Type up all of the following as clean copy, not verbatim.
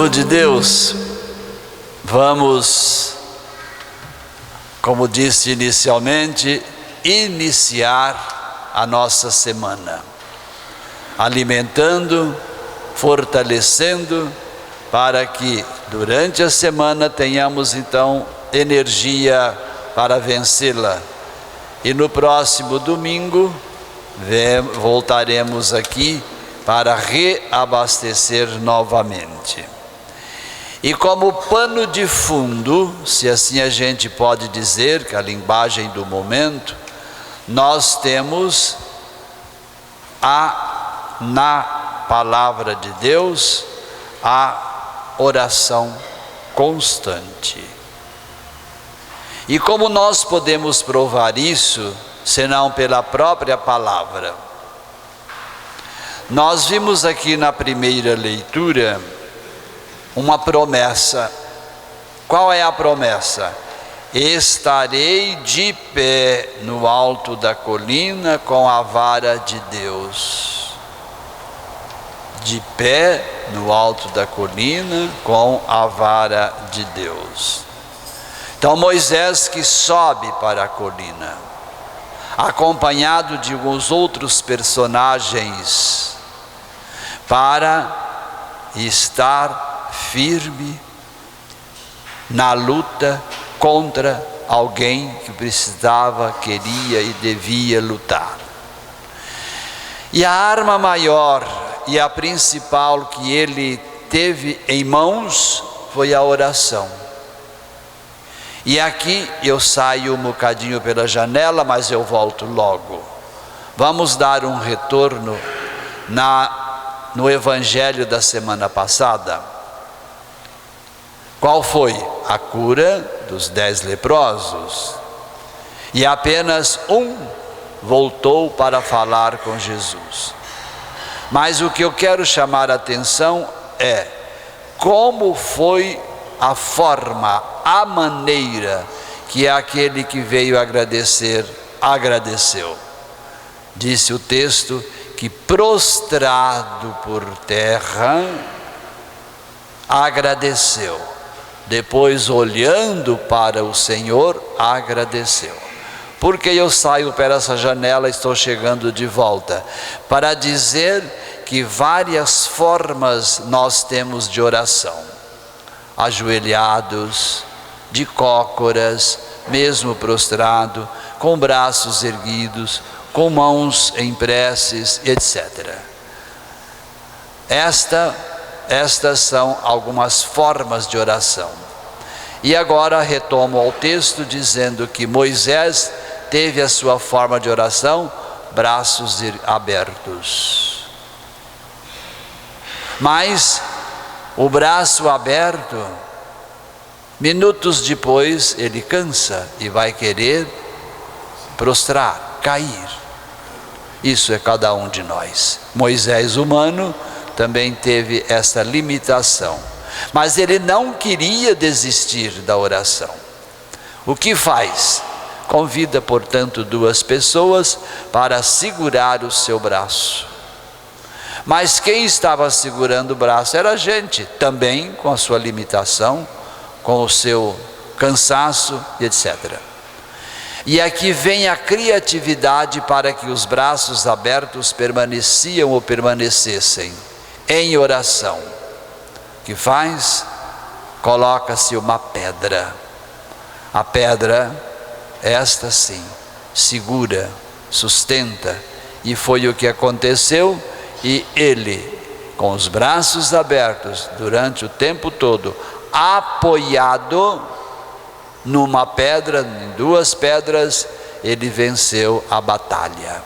Povo de Deus, vamos, como disse inicialmente, iniciar a nossa semana, alimentando, fortalecendo, para que durante a semana tenhamos então energia para vencê-la. E no próximo domingo voltaremos aqui para reabastecer novamente. E como pano de fundo, se assim a gente pode dizer, que a linguagem do momento, nós temos na palavra de Deus a oração constante. E como nós podemos provar isso, senão pela própria palavra? Nós vimos aqui na primeira leitura uma promessa. Qual é a promessa? Estarei de pé no alto da colina com a vara de Deus. De pé no alto da colina com a vara de Deus. Então Moisés que sobe para a colina, acompanhado de alguns outros personagens, para estar firme na luta contra alguém que precisava, queria e devia lutar. E a arma maior e a principal que ele teve em mãos foi a oração. E aqui eu saio um bocadinho pela janela, mas eu volto logo. Vamos dar um retorno no evangelho da semana passada. Qual foi? A cura dos 10 leprosos. E apenas um voltou para falar com Jesus. Mas o que eu quero chamar a atenção é como foi a forma, a maneira que aquele que veio agradecer, agradeceu. Disse o texto que prostrado por terra, agradeceu. Depois, olhando para o Senhor, agradeceu. Porque eu saio pela essa janela, estou chegando de volta, para dizer que várias formas nós temos de oração. Ajoelhados, de cócoras, mesmo prostrado, com braços erguidos, com mãos em preces, etc. Estas são algumas formas de oração. E agora retomo ao texto dizendo que Moisés teve a sua forma de oração, braços abertos. Mas o braço aberto, minutos depois ele cansa e vai querer prostrar, cair. Isso é cada um de nós. Moisés humano também teve essa limitação, mas ele não queria desistir da oração. O que faz? Convida, portanto, 2 pessoas para segurar o seu braço. Mas quem estava segurando o braço era a gente, também com a sua limitação, com o seu cansaço, etc. E aqui vem a criatividade para que os braços abertos permaneciam ou permanecessem em oração. O que faz? Coloca-se uma pedra. A pedra, esta sim, segura, sustenta, e foi o que aconteceu. E ele, com os braços abertos durante o tempo todo, apoiado numa pedra, em 2 pedras, ele venceu a batalha.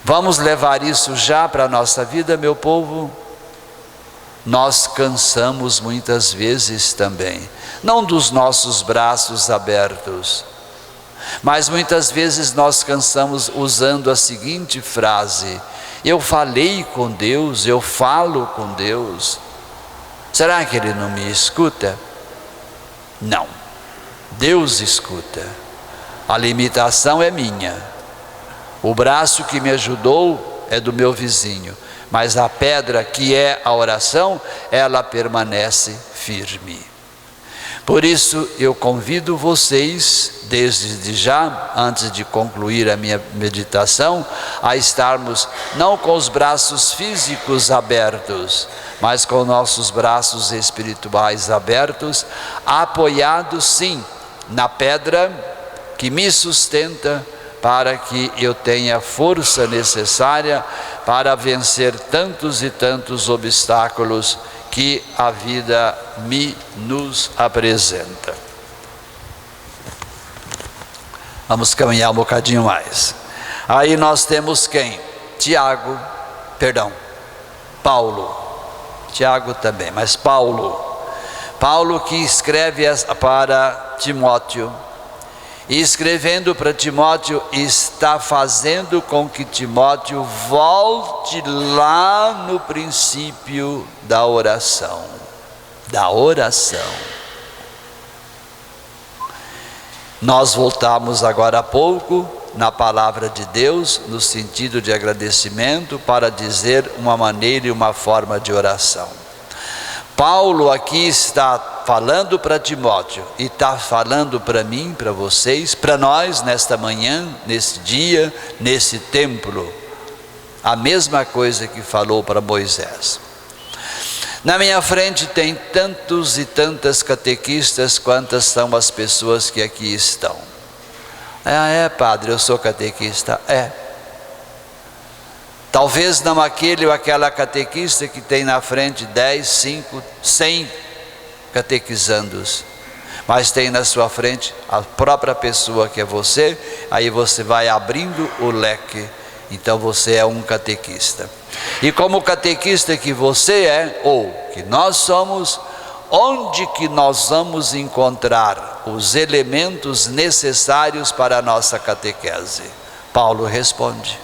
Vamos levar isso já para a nossa vida, meu povo? Nós cansamos muitas vezes também, não dos nossos braços abertos, mas muitas vezes nós cansamos usando a seguinte frase: eu falei com Deus, eu falo com Deus, será que Ele não me escuta? Não, Deus escuta. A limitação é minha, o braço que me ajudou é do meu vizinho, mas a pedra que é a oração, ela permanece firme. Por isso eu convido vocês, desde já, antes de concluir a minha meditação, a estarmos não com os braços físicos abertos, mas com nossos braços espirituais abertos, apoiados sim na pedra que me sustenta, para que eu tenha a força necessária para vencer tantos e tantos obstáculos que a vida nos apresenta. Vamos caminhar um bocadinho mais. Aí nós temos quem? Paulo. Tiago também, mas Paulo que escreve para Timóteo. E escrevendo para Timóteo, está fazendo com que Timóteo volte lá no princípio da oração. Nós voltamos agora há pouco na palavra de Deus, no sentido de agradecimento, para dizer uma maneira e uma forma de oração. Paulo aqui está falando para Timóteo e está falando para mim, para vocês, para nós nesta manhã, nesse dia, nesse templo, a mesma coisa que falou para Moisés. Na minha frente tem tantos e tantas catequistas quantas são as pessoas que aqui estão. Padre, eu sou catequista. Talvez não aquele ou aquela catequista que tem na frente 10, 5, 100 catequizandos, mas tem na sua frente a própria pessoa que é você. Aí você vai abrindo o leque, então você é um catequista. E como catequista que você é, ou que nós somos, onde que nós vamos encontrar os elementos necessários para a nossa catequese? Paulo responde.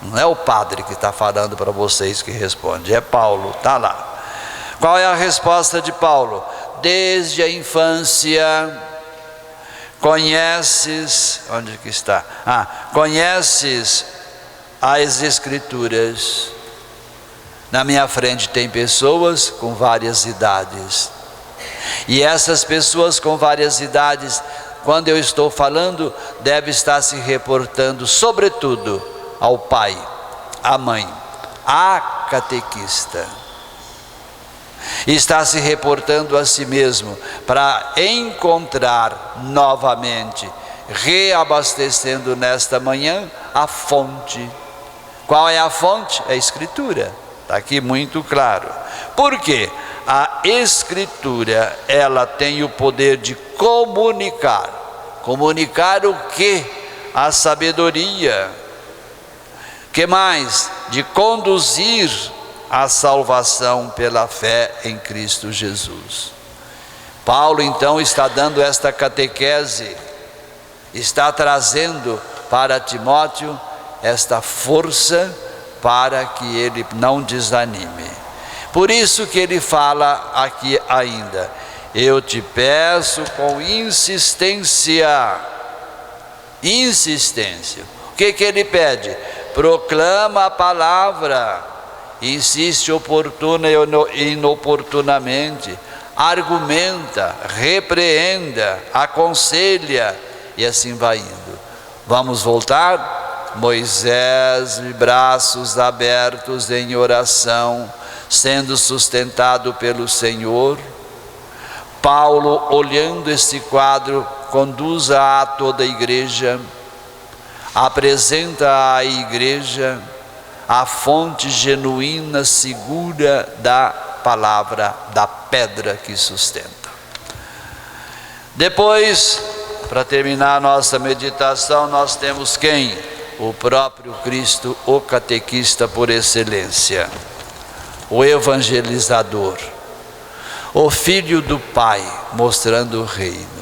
Não é o padre que está falando para vocês que responde, é Paulo, está lá. Qual é a resposta de Paulo? Desde a infância, conheces, onde que está? Conheces as Escrituras. Na minha frente tem pessoas com várias idades. E essas pessoas com várias idades, quando eu estou falando, deve estar se reportando, sobretudo, ao pai, à mãe, à catequista. Está se reportando a si mesmo para encontrar novamente, reabastecendo nesta manhã a fonte. Qual é a fonte? É a Escritura. Está aqui muito claro. Por quê? A Escritura, ela tem o poder de comunicar. Comunicar o quê? A sabedoria. Que mais? De conduzir a salvação pela fé em Cristo Jesus. Paulo então está dando esta catequese, está trazendo para Timóteo esta força para que ele não desanime. Por isso que ele fala aqui ainda: eu te peço com insistência. O que ele pede? Proclama a palavra, insiste oportuna e inoportunamente, argumenta, repreenda, aconselha, e assim vai indo. Vamos voltar? Moisés, de braços abertos em oração, sendo sustentado pelo Senhor. Paulo, olhando este quadro, conduz a toda a igreja, apresenta à igreja a fonte genuína, segura da palavra, da pedra que sustenta. Depois, para terminar a nossa meditação, nós temos quem? O próprio Cristo, o catequista por excelência, o evangelizador, o Filho do Pai, mostrando o reino.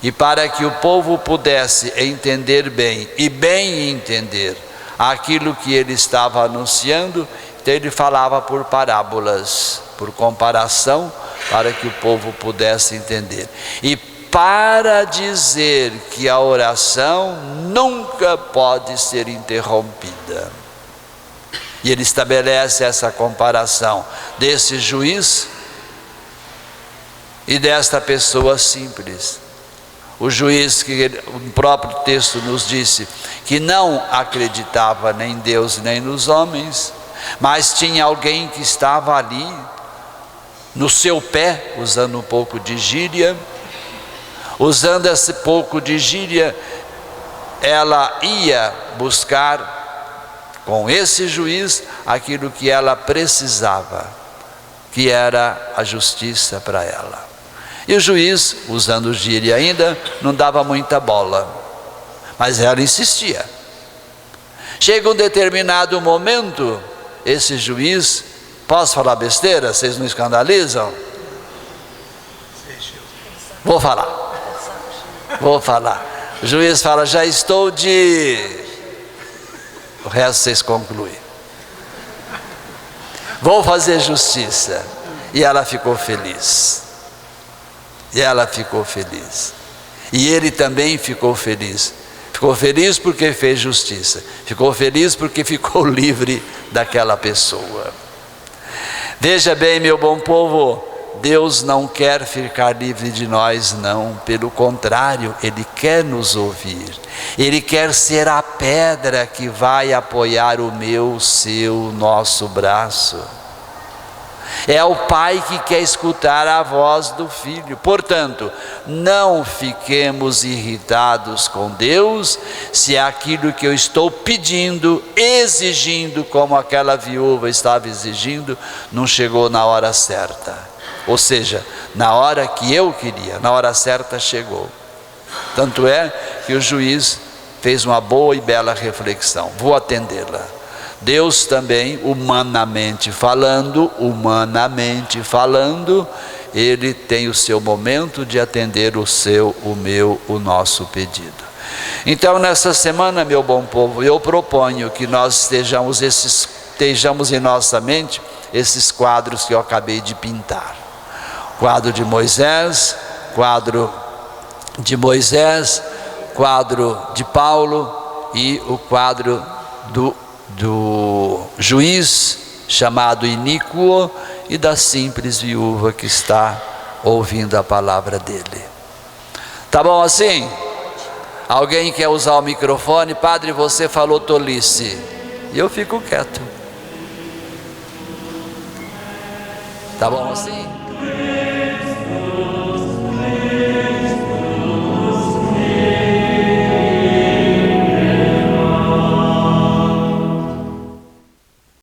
E para que o povo pudesse entender bem, e bem entender, aquilo que ele estava anunciando, então ele falava por parábolas, por comparação, para que o povo pudesse entender. E para dizer que a oração nunca pode ser interrompida. E ele estabelece essa comparação desse juiz e desta pessoa simples. O juiz, que o próprio texto nos disse que não acreditava nem em Deus nem nos homens, mas tinha alguém que estava ali no seu pé, usando um pouco de gíria. Usando esse pouco de gíria, ela ia buscar com esse juiz aquilo que ela precisava, que era a justiça para ela. E o juiz, usando gíria ainda, não dava muita bola, mas ela insistia. Chega um determinado momento, esse juiz, posso falar besteira? Vocês não escandalizam? Vou falar. O juiz fala, já estou de... O resto vocês concluem. Vou fazer justiça. E ela ficou feliz. E ele também ficou feliz. Ficou feliz porque fez justiça. Ficou feliz porque ficou livre daquela pessoa. Veja bem, meu bom povo, Deus não quer ficar livre de nós, não. Pelo contrário, Ele quer nos ouvir. Ele quer ser a pedra que vai apoiar o meu, o seu, o nosso braço. É o pai que quer escutar a voz do filho. Portanto, não fiquemos irritados com Deus se aquilo que eu estou pedindo, exigindo, como aquela viúva estava exigindo, não chegou na hora certa. Ou seja, na hora que eu queria, na hora certa chegou. Tanto é que o juiz fez uma boa e bela reflexão. Vou atendê-la. Deus também, humanamente falando, Ele tem o seu momento de atender o seu, o meu, o nosso pedido. Então, nessa semana, meu bom povo, eu proponho que nós estejamos em nossa mente esses quadros que eu acabei de pintar. Quadro de Moisés, quadro de Paulo e o quadro do juiz chamado iníquo e da simples viúva que está ouvindo a palavra dele. Tá bom assim? Alguém quer usar o microfone? Padre, você falou tolice. E eu fico quieto. Tá bom assim?